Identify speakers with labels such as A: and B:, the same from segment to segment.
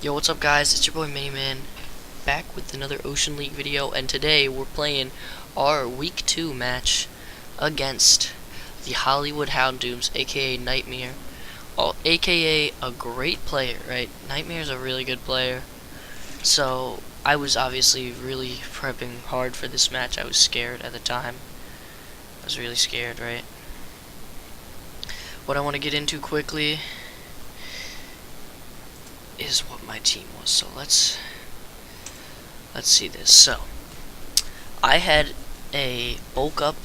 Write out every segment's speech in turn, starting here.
A: Yo, what's up guys, it's your boy Miniman, back with another Ocean League video, and today we're playing our Week 2 match against the Hollywood Houndooms, aka Nightmare, aka a great player, right? Nightmare's a really good player, so I was obviously really prepping hard for this match. I was scared at the time. I was really scared, right? What I want to get into quickly is what my team was. So let's see this. So I had a bulk up,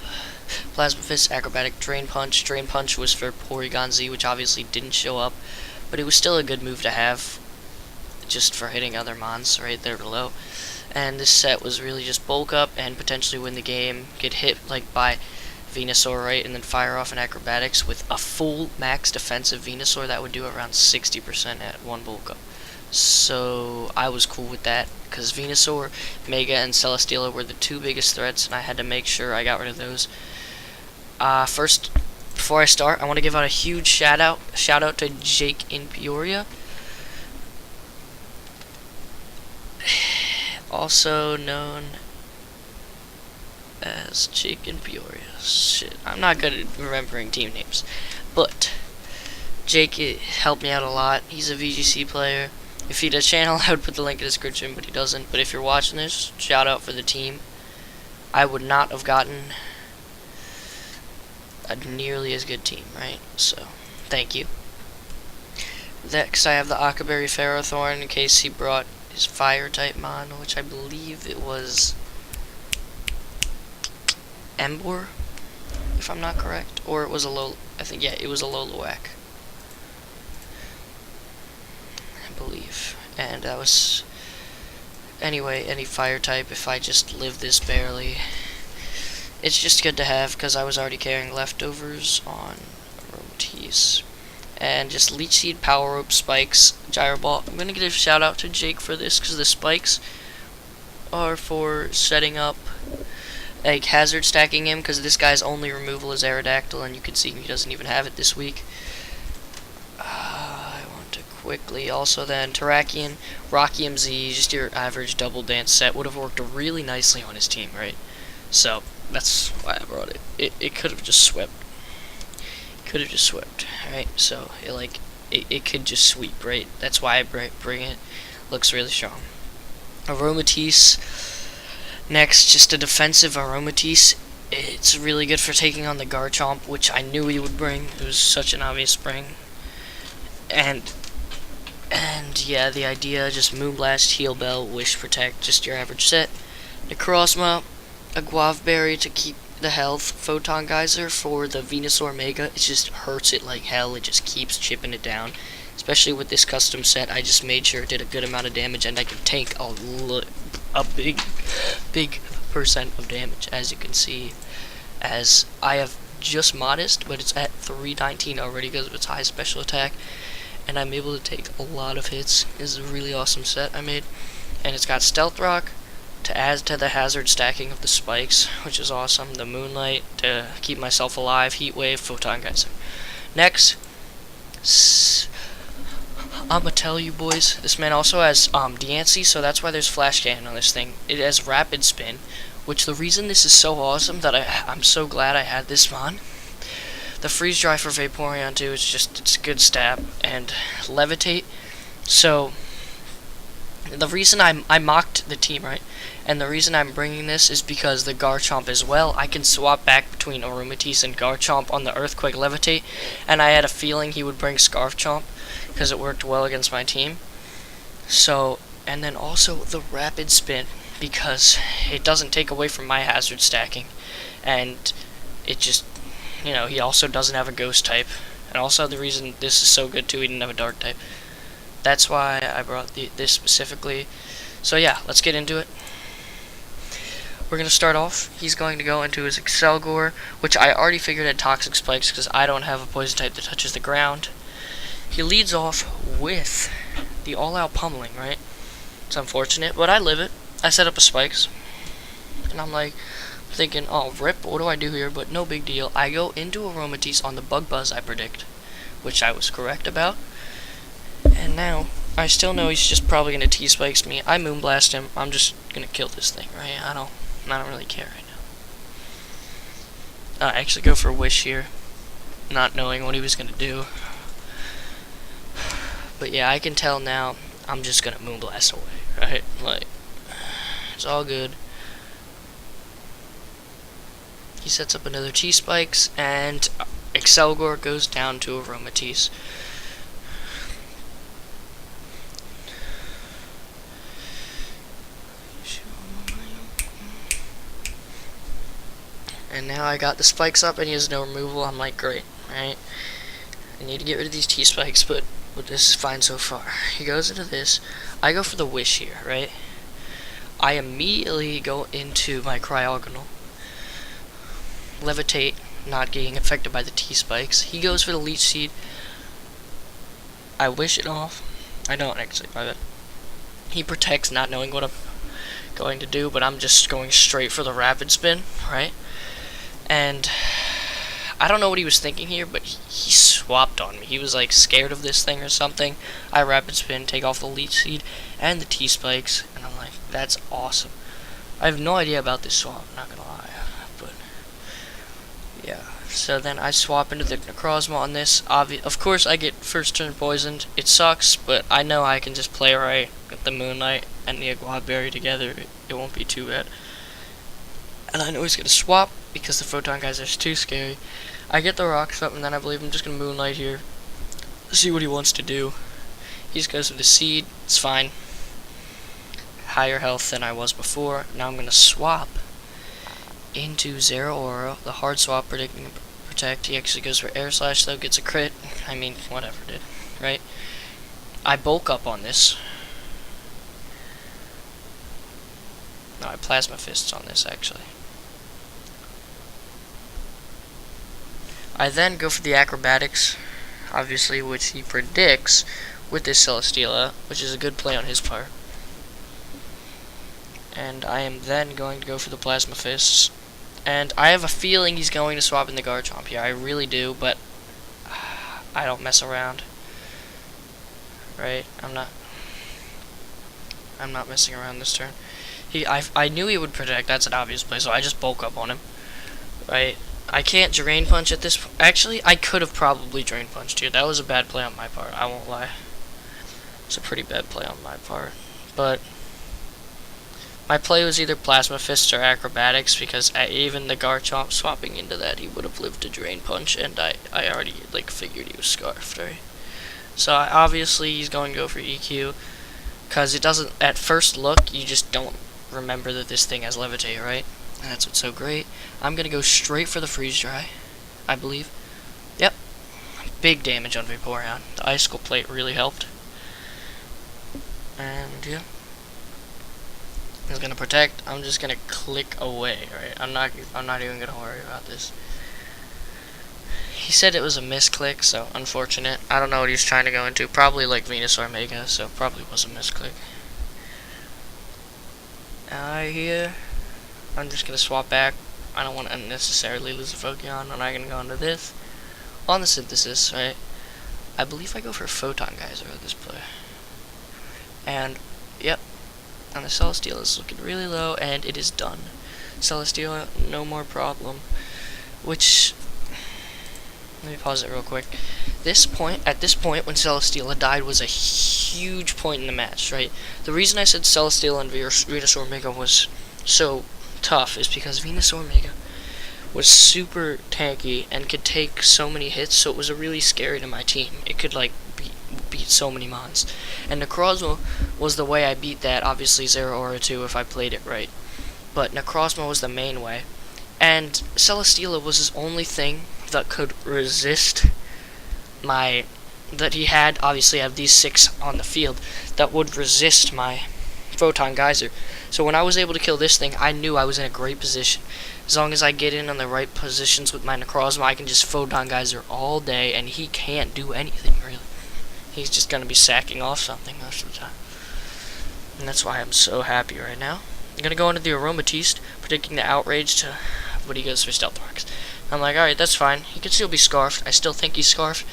A: plasma fist, acrobatic, drain punch. Drain punch was for Porygon Z, which obviously didn't show up, but it was still a good move to have, just for hitting other mons right there below. And this set was really just bulk up and potentially win the game, get hit like by Venusaur, right, and then fire off an acrobatics with a full max defensive Venusaur. That would do around 60% at one bulk up. So I was cool with that because Venusaur, Mega, and Celesteela were the two biggest threats, and I had to make sure I got rid of those. First, before I start, I want to give out a huge shout out to Jake in Peoria, also known as Jake in Peoria. Shit, I'm not good at remembering team names, but Jake helped me out a lot. He's a VGC player. If he had a channel, I would put the link in the description, but he doesn't. But if you're watching this, shout out for the team. I would not have gotten a nearly as good team, right? So, thank you. Next, I have the Akaberry Ferrothorn in case he brought his fire type mon, which I believe it was Embor, if I'm not correct, or it was a low. I think it was a Loloac, I believe, and that was anyway any fire type. If I just live this barely, it's just good to have because I was already carrying leftovers on Aromatisse. And just Leech Seed, Power Rope, Spikes, Gyro Ball. I'm gonna give a shout out to Jake for this because the spikes are for setting up, like, hazard stacking him, because this guy's only removal is Aerodactyl, and you can see he doesn't even have it this week. I want to quickly also then Terrakion, Rocky MZ, just your average double dance set would have worked really nicely on his team, right? So that's why I brought it. It could have just swept. Could have just swept, right? So it could just sweep, right? That's why I bring it. Looks really strong. Aromatisse. Next, just a defensive Aromatisse. It's really good for taking on the Garchomp, which I knew he would bring. It was such an obvious bring. And yeah, the idea, just Moonblast, Heal Bell, Wish, Protect, just your average set. Necrozma, a Guavaberry to keep the health, Photon Geyser for the Venusaur Mega. It just hurts it like hell. It just keeps chipping it down. Especially with this custom set, I just made sure it did a good amount of damage, and I can tank a big percent of damage, as you can see, as I have just modest, but it's at 319 already because of its high special attack, and I'm able to take a lot of hits. This is a really awesome set I made, and it's got Stealth Rock to add to the hazard stacking of the spikes, which is awesome, the Moonlight to keep myself alive, Heat Wave, Photon Geyser. Next, I'ma tell you boys, this man also has Deancey, so that's why there's Flash Cannon on this thing. It has Rapid Spin, which the reason this is so awesome that I'm so glad I had this mon. The Freeze Dry for Vaporeon too, it's a good stab, and Levitate. So the reason I mocked the team, right, and the reason I'm bringing this is because the Garchomp as well, I can swap back between Aromatisse and Garchomp on the Earthquake Levitate, and I had a feeling he would bring Scarf Chomp because it worked well against my team. So, and then also the Rapid Spin, because it doesn't take away from my hazard stacking, and it just, you know, he also doesn't have a Ghost type, and also the reason this is so good too, he didn't have a Dark type. That's why I brought this specifically. So yeah, let's get into it. We're going to start off. He's going to go into his Excelgor, which I already figured had Toxic Spikes because I don't have a poison type that touches the ground. He leads off with the all-out pummeling, right? It's unfortunate, but I live it. I set up a Spikes, and I'm like thinking, oh, rip, what do I do here? But no big deal. I go into Aromatisse on the Bug Buzz I predict, which I was correct about. And now I still know he's just probably gonna T-spikes me. I Moonblast him. I'm just gonna kill this thing, right? I don't really care right now. I actually go for a Wish here, not knowing what he was gonna do. But yeah, I can tell now. I'm just gonna Moonblast away, right? Like, it's all good. He sets up another T-spikes, and Excelgor goes down to Aromatisse. And now I got the spikes up and he has no removal. I'm like, great, right? I need to get rid of these T-spikes, but this is fine so far. He goes into this. I go for the Wish here, right? I immediately go into my Cryogonal. Levitate, not getting affected by the T-spikes. He goes for the Leech Seed. I Wish it off. I don't actually, my bad. He protects, not knowing what I'm going to do, but I'm just going straight for the Rapid Spin, right? And I don't know what he was thinking here, but he swapped on me. He was like scared of this thing or something. I Rapid Spin, take off the Leech Seed and the T-spikes, and I'm like, that's awesome. I have no idea about this swap, not gonna lie, but yeah. So then I swap into the Necrozma on this. Of course, I get first turn poisoned. It sucks, but I know I can just play right with the Moonlight and the Aguad Berry together. It won't be too bad. And I know he's gonna swap because the Photon Geyser is too scary. I get the rocks up, and then I believe I'm just gonna Moonlight here. See what he wants to do. He just goes with the Seed. It's fine. Higher health than I was before. Now I'm gonna swap into Zeraora, the hard swap, predicting and protect. He actually goes for Air Slash though, gets a crit. I mean, whatever, dude. Right? I bulk up on this. No, I Plasma Fists on this actually. I then go for the Acrobatics, obviously, which he predicts with this Celesteela, which is a good play on his part. And I am then going to go for the Plasma Fists. And I have a feeling he's going to swap in the Garchomp here. I really do, but I don't mess around. Right? I'm not messing around this turn. I knew he would protect. That's an obvious play, so I just bulk up on him. Right? I can't Drain Punch at this point. Actually, I could have probably Drain Punched here. That was a bad play on my part. I won't lie. It's a pretty bad play on my part. But my play was either Plasma Fist or Acrobatics, because even the Garchomp swapping into that, he would have lived to Drain Punch, and I already like figured he was Scarfed, right? So obviously he's going to go for EQ, because it doesn't, at first look, you just don't remember that this thing has Levitate, right? And that's what's so great. I'm going to go straight for the Freeze Dry, I believe. Yep. Big damage on Vaporeon. The Icicle Plate really helped. And yeah. He's going to protect. I'm just going to click away, right? I'm not even going to worry about this. He said it was a misclick, so unfortunate. I don't know what he's trying to go into. Probably like Venusaur Mega, so probably was a misclick. Here, I'm just going to swap back. I don't want to unnecessarily lose a Pokemon. I'm not going to go into this. On the Synthesis, right? I believe I go for a Photon Geyser at this play. And, yep. And the Celesteela is looking really low, and it is done. Celesteela, no more problem. Which, let me pause it real quick. At this point, when Celesteela died, was a huge point in the match, right? The reason I said Celesteela and Venusaur Mega was so tough is because Venusaur Mega was super tanky and could take so many hits, so it was really scary to my team. It could like beat so many mons. And Necrozma was the way I beat that. Obviously Zeraora too if I played it right. But Necrozma was the main way. And Celesteela was his only thing that could resist that he had. Obviously I have these 6 on the field that would resist my Photon Geyser. So when I was able to kill this thing, I knew I was in a great position. As long as I get in on the right positions with my Necrozma, I can just Photon Geyser all day, and he can't do anything, really. He's just going to be sacking off something most of the time. And that's why I'm so happy right now. I'm going to go into the Aromatisse, predicting the Outrage to what he goes for Stealth Rocks. I'm like, alright, that's fine. He could still be Scarfed. I still think he's Scarfed.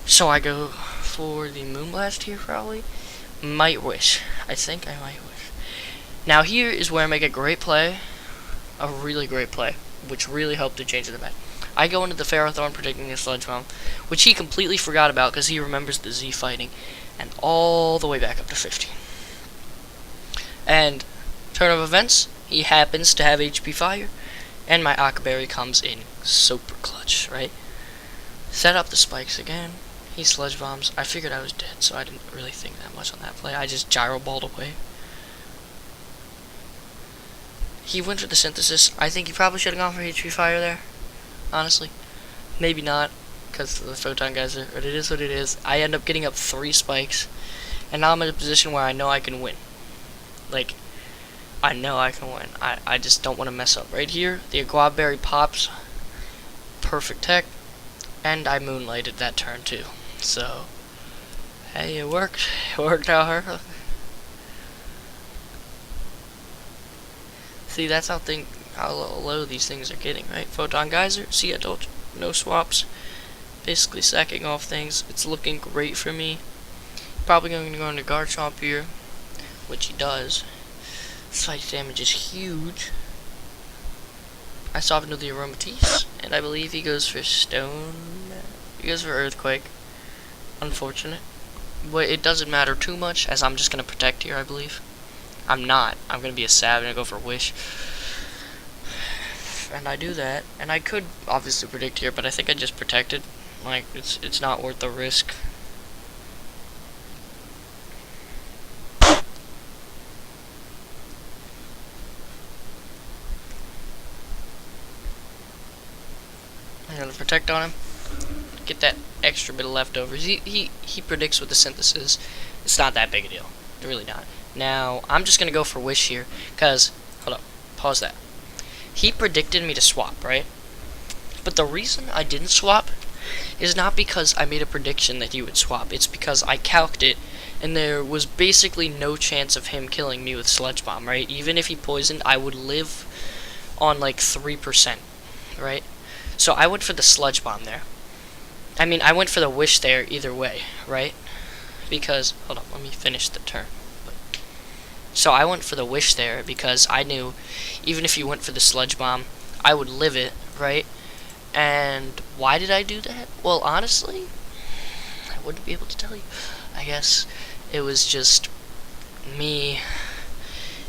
A: So I go for the Moonblast here, probably. might wish. I think I might wish. Now here is where I make a great play, a really great play, which really helped to change the match. I go into the Photon predicting the Sludge Bomb, which he completely forgot about because he remembers the Z fighting, and all the way back up to 15. And turn of events, he happens to have HP Fire, and my Akaberry comes in super clutch, right? Set up the spikes again. He Sludge Bombs. I figured I was dead, so I didn't really think that much on that play. I just gyro balled away. He went for the Synthesis. I think he probably should have gone for HP Fire there. Honestly. Maybe not, because of the Photon Geyser, but it is what it is. I end up getting up 3 spikes, and now I'm in a position where I know I can win. Like, I know I can win. I just don't want to mess up. Right here, the Aguaberry pops. Perfect tech. And I moonlighted that turn too. So, hey, it worked. It worked out. See, that's how low these things are getting, right? Photon Geyser. See, I told you. No swaps. Basically sacking off things. It's looking great for me. Probably going to go into Garchomp here, which he does. Slice damage is huge. I swap into the Aromatisse, and I believe he goes for Stone. He goes for Earthquake. Unfortunate. But it doesn't matter too much, as I'm just going to protect here, I believe. I'm not. I'm going to be a savage and go for Wish. And I do that. And I could obviously predict here, but I think I just protected. Like, it's not worth the risk. I'm gonna protect on him. Get that extra bit of leftovers. He predicts with the Synthesis. It's not that big a deal. Really not. Now, I'm just gonna go for Wish here, because, hold up, pause that. He predicted me to swap, right? But the reason I didn't swap is not because I made a prediction that he would swap. It's because I calced it, and there was basically no chance of him killing me with Sludge Bomb, right? Even if he poisoned, I would live on like 3%, right? So I went for the Sludge Bomb there. I mean, I went for the Wish there either way, right? Because, hold on, let me finish the turn. So I went for the Wish there because I knew even if you went for the Sludge Bomb, I would live it, right? And why did I do that? Well, honestly, I wouldn't be able to tell you. I guess it was just me.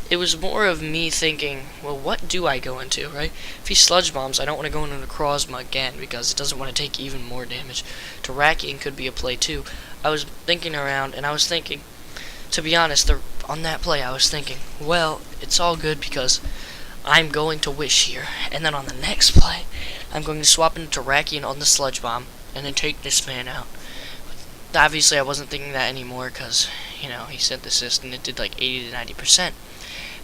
A: It was more of me thinking, well, what do I go into, right? If he Sludge Bombs, I don't want to go into Necrozma again because it doesn't want to take even more damage. Terrakion could be a play too. I was thinking around, and I was thinking, to be honest, on that play, I was thinking, well, it's all good because I'm going to Wish here. And then on the next play, I'm going to swap into Terrakion on the Sludge Bomb and then take this man out. But obviously, I wasn't thinking that anymore because, you know, he Synthesis and it did like 80 to 90%.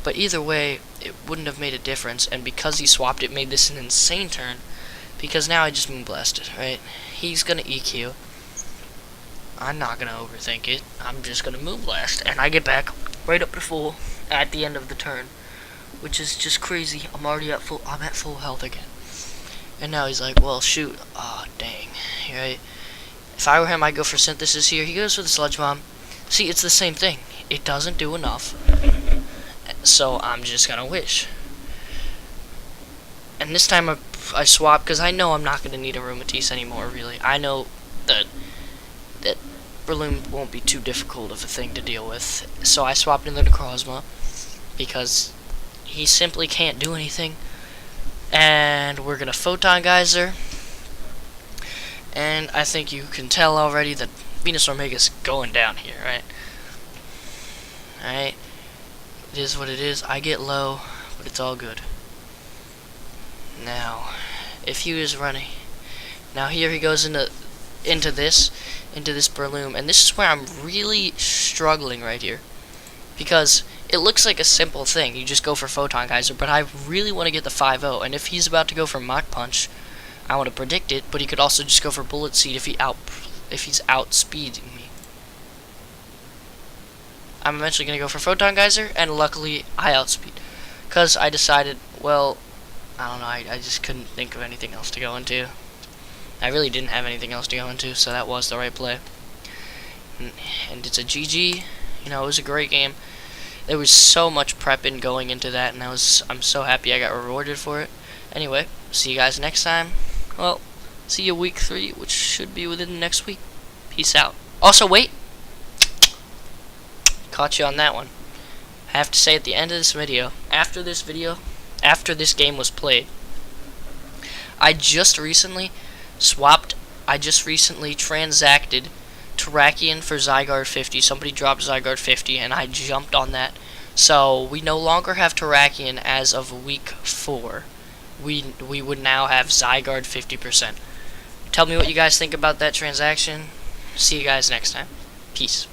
A: But either way, it wouldn't have made a difference, and because he swapped, it made this an insane turn, because now I just Moonblasted, right? He's gonna EQ. I'm not gonna overthink it. I'm just gonna Moonblast, and I get back right up to full at the end of the turn, which is just crazy. I'm already at full. I'm at full health again. And now he's like, well, shoot. Oh, dang. Right? If I were him, I'd go for Synthesis here. He goes for the Sludge Bomb. See, it's the same thing. It doesn't do enough. So I'm just gonna Wish. And this time I swap because I know I'm not gonna need a Aromatisse anymore. Really, I know that Breloom won't be too difficult of a thing to deal with. So I swapped into the Necrozma because he simply can't do anything. And we're gonna Photon Geyser. And I think you can tell already that Venusaur Mega's going down here, right? Alright. It is what it is. I get low, but it's all good. Now, if he was running, now here he goes into this Breloom, and this is where I'm really struggling right here, because it looks like a simple thing. You just go for Photon Geyser, but I really want to get the 5-0, and if he's about to go for Mach Punch, I want to predict it, but he could also just go for Bullet Seed if he's outspeeding me. I'm eventually going to go for Photon Geyser, and luckily I outspeed. Because I decided, well, I don't know, I just couldn't think of anything else to go into. I really didn't have anything else to go into, so that was the right play. And it's a GG, you You know, it was a great game. There was so much prepping going into that, and I'm so happy I got rewarded for it. Anyway, see you guys next time. Well, see you week 3, which should be within the next week. Peace out. Also, wait. Caught you on that one. I have to say at the end of this video, after this game was played, I just recently transacted Terrakion for Zygarde 50. Somebody dropped Zygarde 50, and I jumped on that. So we no longer have Terrakion as of week 4. We would now have Zygarde 50%. Tell me what you guys think about that transaction. See you guys next time. Peace.